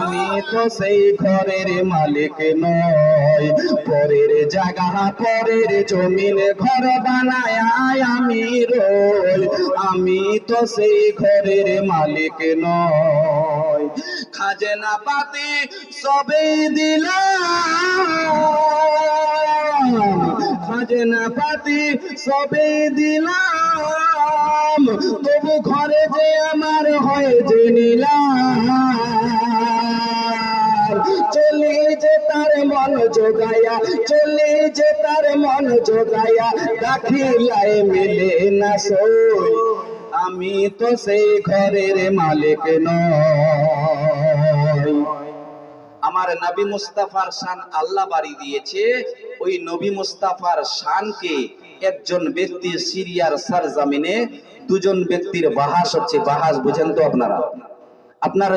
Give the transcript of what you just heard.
আমি তো সেই ঘরের মালিক নয়, পরের জায়গা পরের জমিন ঘর বানায় আমি রই। আমি তো সেই ঘরের মালিক নয়। খাজনা পাতি সবই দিলাম, খাজনা পাতি সবই দিলাম, তবু ঘরে যে আমার হয় যে নিলাম। চলি যে তার মন জোগাইয়া, চলি যে তার মন জোগাইয়া, দাখিলায় মিলে না সই। আমি তো সেই ঘরের মালিক নয়। আমার নবী মুস্তাফার শান আল্লাহ বাড়ি দিয়েছে। ওই নবী মুস্তাফার শানকে একজন ব্যক্তি সিরিয়ার সরজমিনে দুজন ব্যক্তির বাহাস হচ্ছে। বাহাস বুঝেন তো আপনারা? আপনারা